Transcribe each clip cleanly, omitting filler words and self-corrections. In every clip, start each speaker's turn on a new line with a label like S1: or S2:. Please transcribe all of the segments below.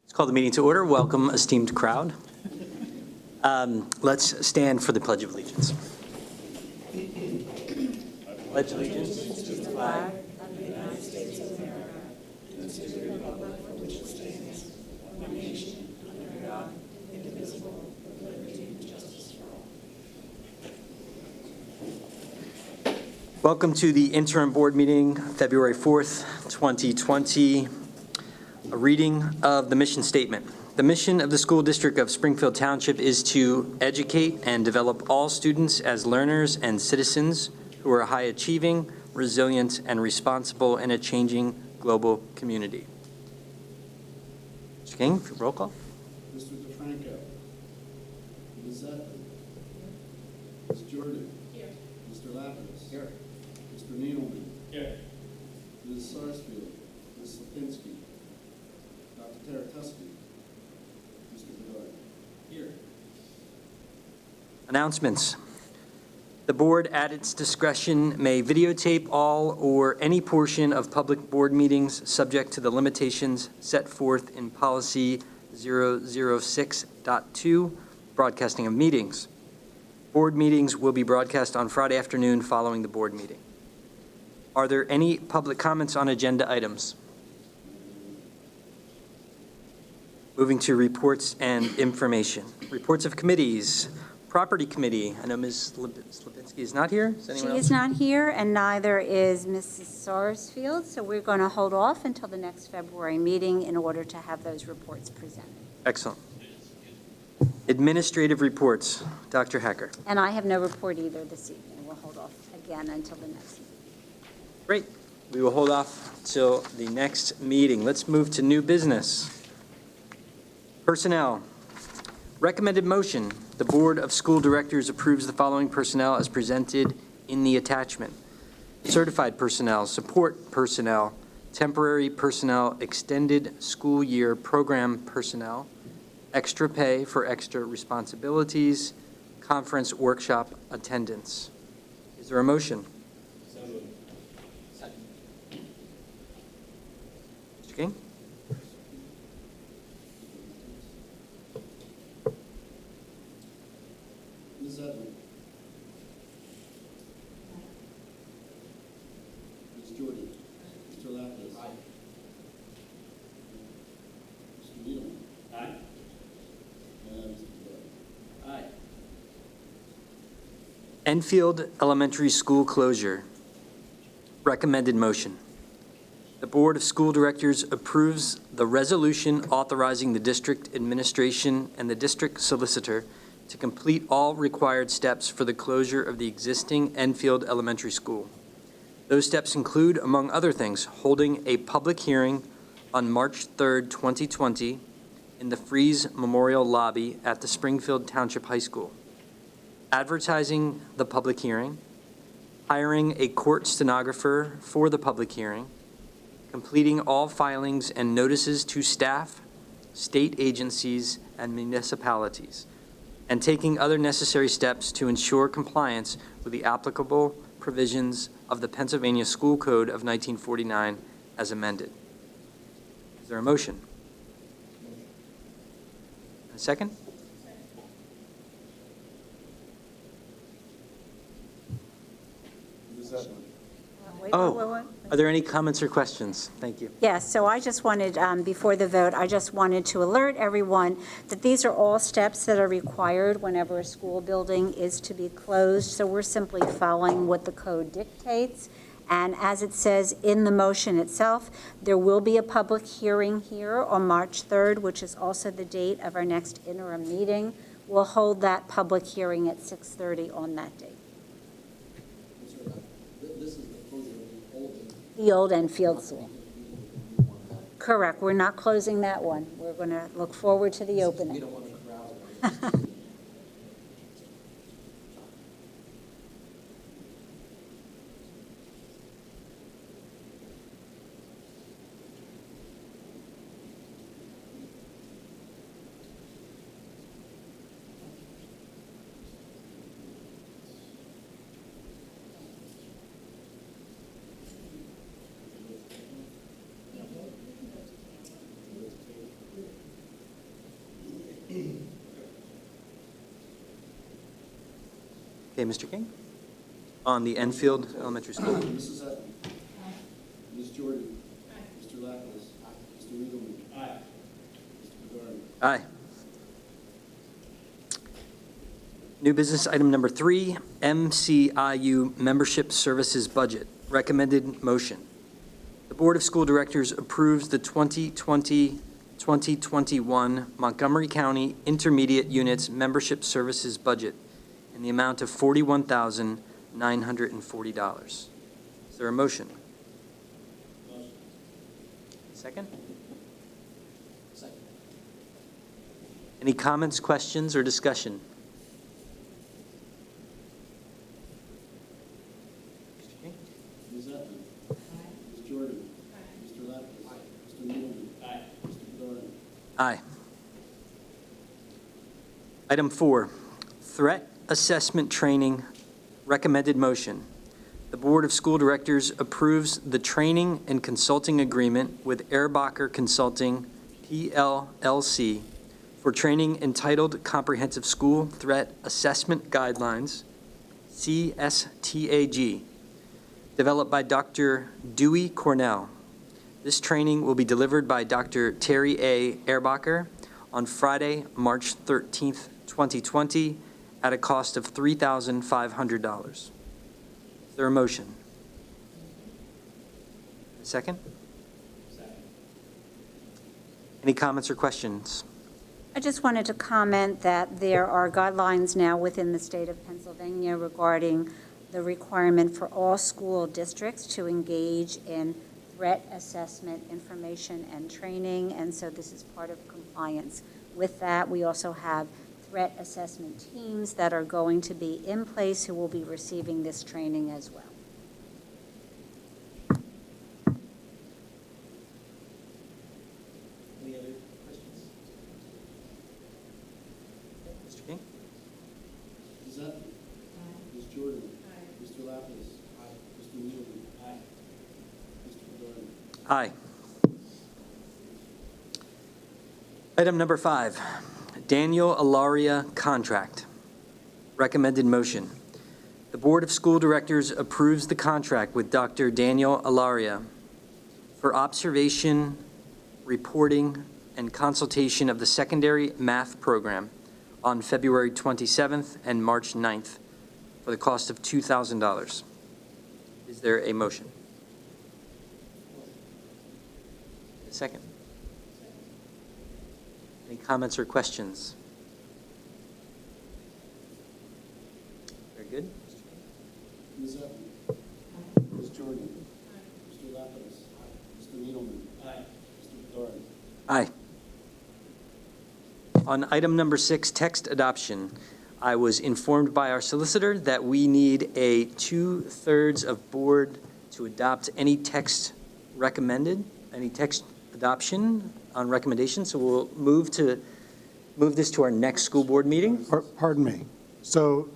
S1: Let's call the meeting to order. Welcome, esteemed crowd. Let's stand for the Pledge of Allegiance. Pledge allegiance to the flag of the United States of America and to the republic for which it stands, one nation, under God, indivisible, with liberty and justice for all. Welcome to the interim board meeting, February 4th, 2020. A reading of the mission statement. The mission of the school district of Springfield Township is to educate and develop all students as learners and citizens who are high achieving, resilient, and responsible in a changing global community. Mr. King, roll call.
S2: Mr. DeFranco. Ms. Zetley. Ms. Jordan. Here. Mr. Lapidus. Here. Mr. Needleman. Here. Ms. Sarsfield. Ms. Lipinski. Dr. Taratusky. Mr. Bedard. Here.
S1: Announcements. The board, at its discretion, may videotape all or any portion of public board meetings subject to the limitations set forth in Policy 006.2, broadcasting of meetings. Board meetings will be broadcast on Friday afternoon following the board meeting. Are there any public comments on agenda items? Moving to reports and information. Reports of committees. Property Committee. I know Ms. Lipinski is not here. Is anyone else?
S3: She is not here, and neither is Mrs. Sarsfield, so we're going to hold off until the next February meeting in order to have those reports presented.
S1: Excellent. Administrative reports. Dr. Hacker.
S3: And I have no report either this evening. We'll hold off again until the next meeting.
S1: Great. We will hold off till the next meeting. Let's move to new business. Personnel. Recommended motion. The Board of School Directors approves the following personnel as presented in the attachment. Certified personnel, support personnel, temporary personnel, extended school year program personnel, extra pay for extra responsibilities, conference workshop attendance. Is there a motion?
S2: So moved. Second.
S1: Mr. King?
S2: Ms. Zetley. Ms. Jordan. Mr. Lapidus. Aye. Mr. Needleman. Aye. And Mr. Bedard. Aye.
S1: Enfield Elementary School closure. Recommended motion. The Board of School Directors approves the resolution authorizing the district administration and the district solicitor to complete all required steps for the closure of the existing Enfield Elementary School. Those steps include, among other things, holding a public hearing on March 3rd, 2020 in the Freeze Memorial Lobby at the Springfield Township High School, advertising the public hearing, hiring a court stenographer for the public hearing, completing all filings and notices to staff, state agencies, and municipalities, and taking other necessary steps to ensure compliance with the applicable provisions of the Pennsylvania School Code of 1949 as amended. Is there a motion? A second?
S2: Ms. Zetley.
S3: Wait.
S1: Are there any comments or questions? Thank you.
S3: Yes, so I just wanted, before the vote, I just wanted to alert everyone that these are all steps that are required whenever a school building is to be closed. So we're simply following what the code dictates. And as it says in the motion itself, there will be a public hearing here on March 3rd, which is also the date of our next interim meeting. We'll hold that public hearing at 6:30 on that date.
S2: This is the closure of the old.
S3: The old Enfield School. Correct. We're not closing that one. We're going to look forward to the
S2: We
S3: opening.
S2: don't want to crowd.
S1: Okay, Mr. King? On the Enfield Elementary School.
S2: Mrs. Sutton. Ms. Jordan. Mr. Lapkus. Mr. Edelman. Mr. Bedard.
S1: Aye. New business item number 3, MCIU Membership Services Budget. Recommended motion. The Board of School Directors approves the 2020-2021 Montgomery County Intermediate Units Membership Services Budget in the amount of $41,940. Is there a motion?
S2: Motion.
S1: Second?
S2: Second.
S1: Any comments, questions, or discussion?
S2: Ms. Sutton. Ms. Jordan. Mr. Lapkus. Mr. Edelman. Mr. Bedard.
S1: Aye. Item 4, Threat Assessment Training, recommended motion. The Board of School Directors approves the training and consulting agreement with Ehrbacher Consulting, PLLC, for training entitled Comprehensive School Threat Assessment Guidelines, CSTAG, developed by Dr. Dewey Cornell. This training will be delivered by Dr. Terry A. Ehrbacher on Friday, March 13th, 2020, at a cost of $3,500. Is there a motion? A second?
S2: Second.
S1: Any comments or questions?
S3: I just wanted to comment that there are guidelines now within the state of Pennsylvania regarding the requirement for all school districts to engage in threat assessment information and training, and so this is part of compliance with that. We also have threat assessment teams that are going to be in place who will be receiving this training as well.
S1: Any other questions? Mr. King?
S2: Ms. Sutton. Ms. Jordan. Mr. Lapkus. Mr. Edelman. Mr. Bedard.
S1: Aye. Item number 5, Daniel Alaria contract. Recommended motion. The Board of School Directors approves the contract with Dr. Daniel Alaria for observation, reporting, and consultation of the secondary math program on February 27th and March 9th for the cost of $2,000. Is there a motion? A second? Any comments or questions? Very good.
S2: Ms. Sutton. Ms. Jordan. Mr. Lapkus. Mr. Edelman. Mr. Bedard.
S1: Aye. On item number 6, text adoption, I was informed by our solicitor that we need a 2/3 of board to adopt any text recommended, any text adoption on recommendation. So we'll move this to our next school board meeting.
S4: Pardon me. So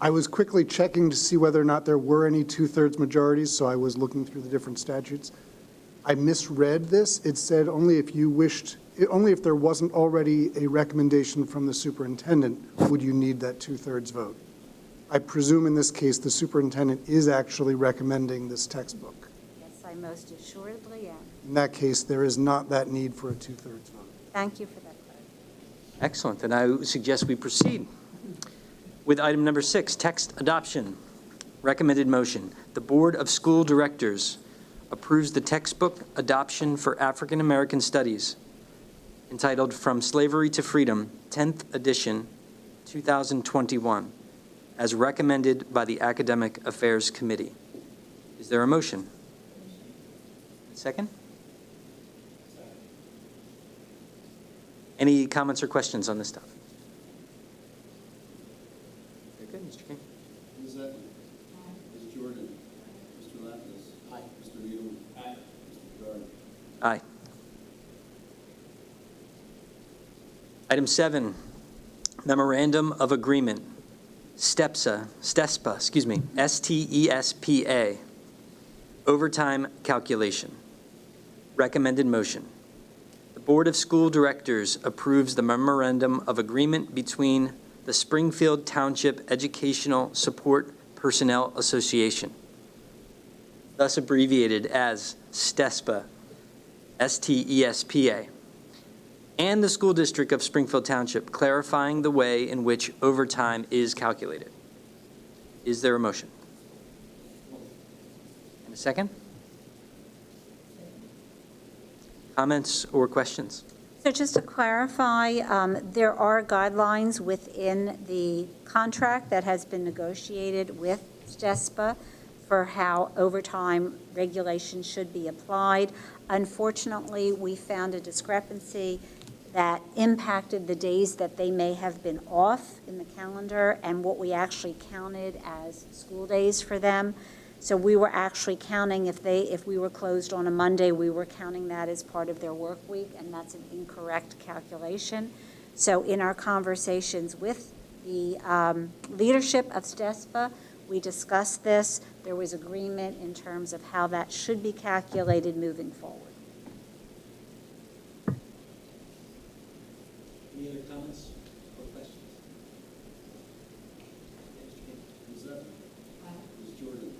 S4: I was quickly checking to see whether or not there were any 2/3 majorities, so I was looking through the different statutes. I misread this. It said only if you wished, only if there wasn't already a recommendation from the superintendent would you need that 2/3 vote. I presume in this case the superintendent is actually recommending this textbook.
S3: Yes, I most assuredly am.
S4: In that case, there is not that need for a 2/3 vote.
S3: Thank you for that clarification.
S1: Excellent. And I suggest we proceed with item number 6, text adoption. Recommended motion. The Board of School Directors approves the textbook adoption for African American Studies entitled From Slavery to Freedom, 10th edition, 2021, as recommended by the Academic Affairs Committee. Is there a motion? Second? Any comments or questions on this topic? Very good, Mr. King.
S2: Ms. Sutton. Ms. Jordan. Mr. Lapkus. Mr. Edelman. Mr. Bedard.
S1: Aye. Item 7, Memorandum of Agreement, STESPA, STESPA, overtime calculation. Recommended motion. The Board of School Directors approves the Memorandum of Agreement between the Springfield Township Educational Support Personnel Association, thus abbreviated as STESPA, STESPA, and the School District of Springfield Township, clarifying the way in which overtime is calculated. Is there a motion? And a second? Comments or questions?
S3: So just to clarify, there are guidelines within the contract that has been negotiated with STESPA for how overtime regulations should be applied. Unfortunately, we found a discrepancy that impacted the days that they may have been off in the calendar and what we actually counted as school days for them. So we were actually counting, if we were closed on a Monday, we were counting that as part of their work week, and that's an incorrect calculation. So in our conversations with the leadership of STESPA, we discussed this. There was agreement in terms of how that should be calculated moving forward.
S2: Any other comments or questions? Ms. Evans? Ms. Jordan?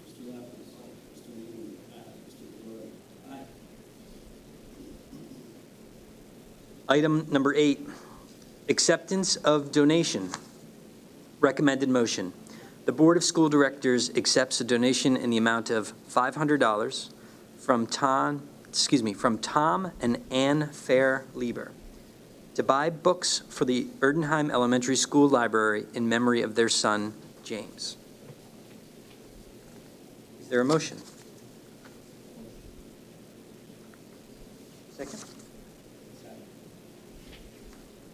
S2: Mr. Lapis? Mr. Needham? Mr. Rivera? Aye.
S1: Item number 8, acceptance of donation. Recommended motion. The Board of School Directors accepts a donation in the amount of $500 from Tom and Ann Fair Lieber to buy books for the Erdenheim Elementary School Library in memory of their son, James. Is there a motion? Second?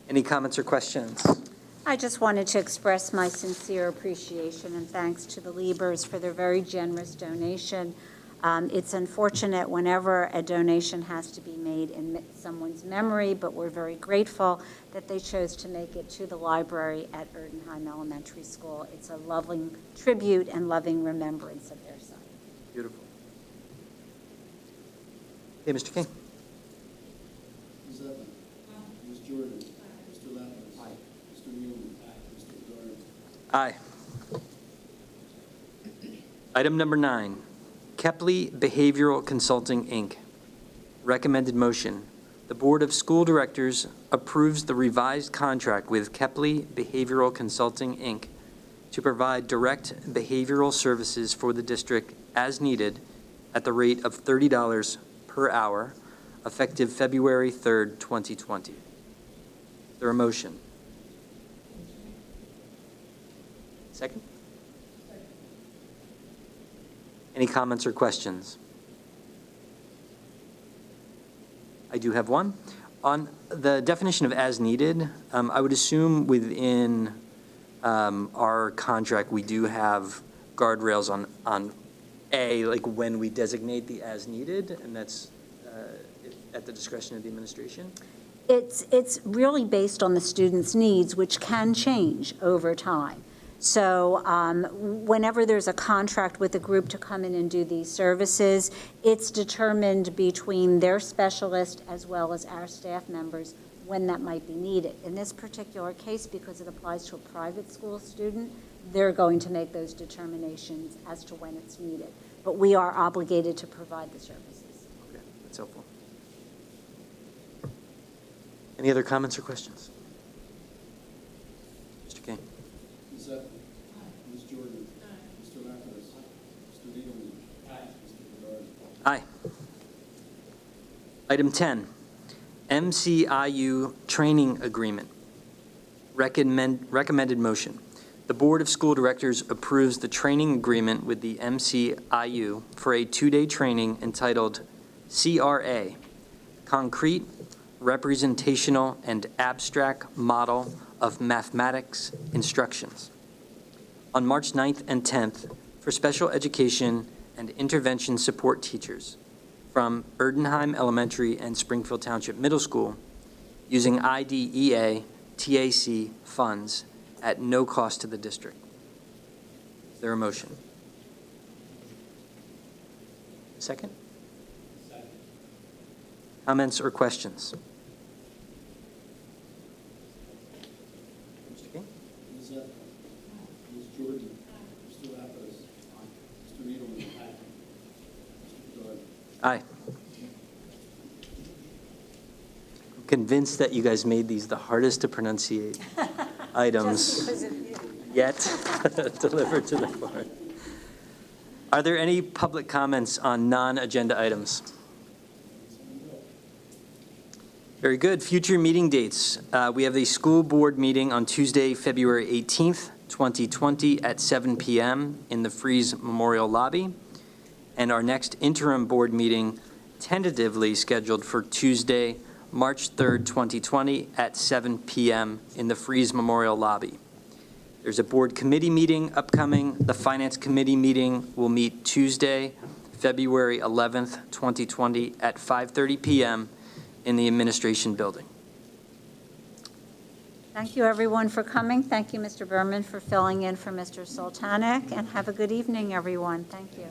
S1: Any comments or questions?
S3: I just wanted to express my sincere appreciation and thanks to the Liebers for their very generous donation. It's unfortunate whenever a donation has to be made in someone's memory, but we're very grateful that they chose to make it to the library at Erdenheim Elementary School. It's a loving tribute and loving remembrance of their son.
S1: Beautiful. Hey, Mr. King.
S2: Ms. Evans? Ms. Jordan? Mr. Lapis? Mr. Needham? Mr. Rivera?
S1: Aye. Item number 9, Kepley Behavioral Consulting, Inc. Recommended motion. The Board of School Directors approves the revised contract with Kepley Behavioral Consulting, Inc. to provide direct behavioral services for the district as needed at the rate of $30 per hour, effective February 3rd, 2020. Is there a motion? Second? Any comments or questions? I do have one. On the definition of as needed, I would assume within our contract, we do have guardrails on like when we designate the as needed, and that's at the discretion of the administration?
S3: It's really based on the student's needs, which can change over time. So whenever there's a contract with a group to come in and do these services, it's determined between their specialist as well as our staff members when that might be needed. In this particular case, because it applies to a private school student, they're going to make those determinations as to when it's needed. But we are obligated to provide the services.
S1: Okay, that's helpful. Any other comments or questions? Mr. King.
S2: Ms. Evans? Ms. Jordan? Mr. Lapis? Mr. Needham? Mr. Rivera?
S1: Aye. Item 10, MCIU Training Agreement. Recommended motion. The Board of School Directors approves the training agreement with the MCIU for a 2-day training entitled CRA, Concrete, Representational, and Abstract Model of Mathematics Instructions, on March 9th and 10th for special education and intervention support teachers from Erdenheim Elementary and Springfield Township Middle School using IDEA TAC funds at no cost to the district. Is there a motion? Second?
S2: Second.
S1: Comments or questions? Mr. King?
S2: Zephyr. Ms. Jordan. Mr. Lapidus. Mr. Needleman. Mr. Bedard.
S1: Aye. I'm convinced that you guys made these the hardest to pronunciate items yet delivered to the board. Are there any public comments on non-agenda items? Very good. Future meeting dates. We have a school board meeting on Tuesday, February 18th, 2020 at 7 p.m. in the Freeze Memorial Lobby. And our next interim board meeting tentatively scheduled for Tuesday, March 3rd, 2020 at 7 p.m. in the Freeze Memorial Lobby. There's a board committee meeting upcoming. The Finance Committee meeting will meet Tuesday, February 11th, 2020 at 5:30 p.m. in the Administration Building.
S3: Thank you, everyone, for coming. Thank you, Mr. Berman, for filling in for Mr. Sultanic, and have a good evening, everyone. Thank you.